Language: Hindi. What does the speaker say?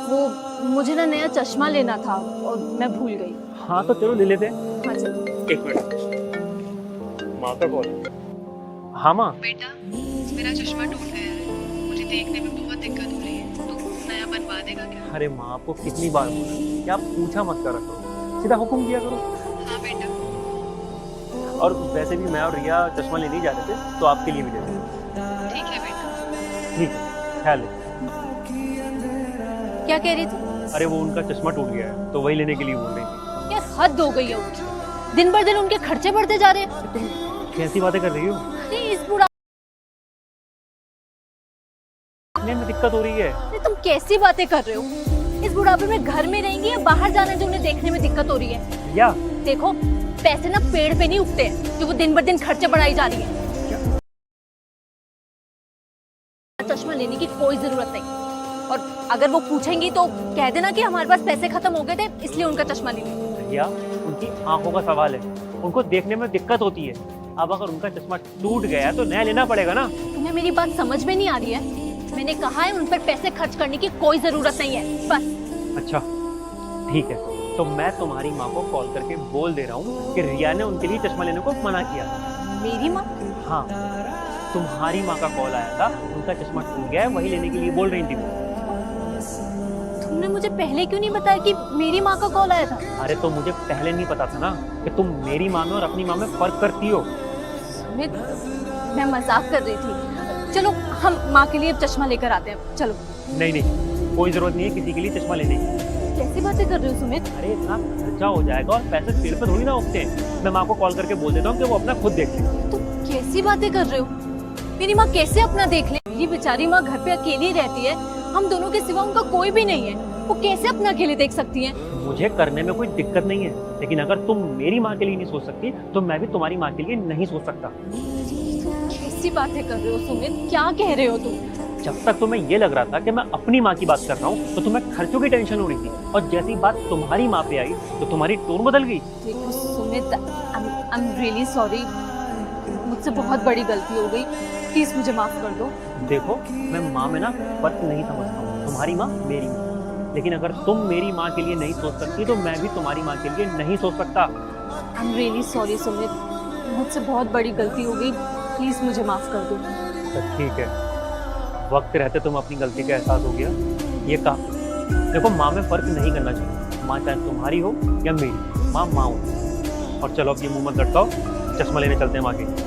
वो मुझे ना नया चश्मा लेना था और मैं भूल गई। हाँ तो चलो ले लेते हैं। हाँ चलो। एक मिनट, माँ का कॉल। हाँ माँ। बेटा, मेरा चश्मा टूट गया है, मुझे देखने में बहुत दिक्कत हो रही है, तू नया बनवा देगा क्या? अरे माँ, आपको कितनी बार बोला कि आप पूछा मत करा करो, सीधा हुक्म किया करो। हाँ बेटा। और वैसे भी मैं और रिया चश्मा लेने ही जा रहे थे, तो आपके लिए भी ले लेते। ठीक है बेटा। ठीक है, ख्याल है। क्या कह रही थी? अरे वो उनका चश्मा टूट गया है, तो वही लेने के लिए बोल रही थी। यार हद हो गई है उनकी, दिन भर दिन उनके खर्चे बढ़ते जा रहे हैं। तुम कैसी बातें कर रही हो? अरे इस बुढ़ा में दिक्कत हो रही है। अरे तुम कैसी बातें कर रहे हो? इस बुढ़ापे में घर में रहेंगी या बाहर जाना जो उन्हें देखने में दिक्कत हो रही है? या देखो, पैसे ना पेड़ पे नहीं उगते हैं, जो वो दिन भर दिन खर्चे बढ़ाई जा रही है। चश्मा लेने की कोई जरूरत नहीं, और अगर वो पूछेंगी तो कह देना कि हमारे पास पैसे खत्म हो गए थे इसलिए उनका चश्मा ले लिया। या उनकी आंखों का सवाल है, उनको देखने में दिक्कत होती है। अब अगर उनका चश्मा टूट गया तो नया लेना पड़ेगा ना। तुम्हें मेरी बात समझ में नहीं आ रही है? मैंने कहा है उन पर पैसे खर्च करने की कोई जरूरत नहीं है, बस। अच्छा ठीक है, तो मैं तुम्हारी माँ को कॉल करके बोल दे रहा हूँ कि रिया ने उनके लिए चश्मा लेने को मना किया। मेरी माँ? हाँ, तुम्हारी माँ का कॉल आया था, उनका चश्मा टूट गया है, वही लेने के लिए बोल रही थी वो। तुमने मुझे पहले क्यों नहीं बताया कि मेरी माँ का कॉल आया था? अरे तो मुझे पहले नहीं पता था ना कि तुम मेरी माँ में और अपनी माँ में फर्क करती हो। सुमित, मैं मजाक कर रही थी। चलो हम माँ के लिए चश्मा लेकर आते हैं, चलो। नहीं नहीं, कोई जरूरत नहीं है किसी के लिए चश्मा लेने की। कैसी बातें कर रहे हो सुमित? अरे इतना खर्चा हो जाएगा और पैसे सिर पे थोड़ी ना उगते हैं। मैं माँ को कॉल करके बोल देता हूँ कि वो अपना खुद देख ले। तुम कैसी बातें कर रहे हो? मेरी माँ कैसे अपना देख ले? मेरी बेचारी माँ घर पे अकेली रहती है, हम दोनों के सिवा उनका कोई भी नहीं है, वो कैसे अपना अकेले देख सकती है? मुझे करने में कोई दिक्कत नहीं है, लेकिन अगर तुम मेरी माँ के लिए नहीं सोच सकती तो मैं भी तुम्हारी माँ के लिए नहीं सोच सकता। कैसी बातें कर रहे हो सुमित? क्या कह रहे हो तुम? जब तक तुम्हें ये लग रहा था कि मैं अपनी माँ की बात कर रहा हूँ तो तुम्हें खर्चों की टेंशन हो रही थी, और जैसी बात तुम्हारी माँ पे आई तो तुम्हारी टोन बदल गई। देखो Sumit, I am really sorry, मुझसे बहुत बड़ी गलती हो गई, प्लीज मुझे माफ कर दो। देखो, मैं माँ में ना फर्क नहीं समझता हूँ, तुम्हारी माँ मेरी माँ, लेकिन अगर तुम मेरी माँ के लिए नहीं सोच सकती तो मैं भी तुम्हारी माँ के लिए नहीं सोच सकता। I am really sorry Sumit, मुझसे बहुत बड़ी गलती हो गई, प्लीज मुझे माफ कर दो। तो ठीक है, वक्त रहते तुम अपनी गलती का एहसास हो गया, ये कहा। देखो, माँ में फर्क नहीं करना चाहिए, माँ चाहे तुम्हारी हो या मेरी, माँ माँ हो। और चलो अब ये मुंह मत लटकाओ, चश्मा लेने चलते हैं माँ के।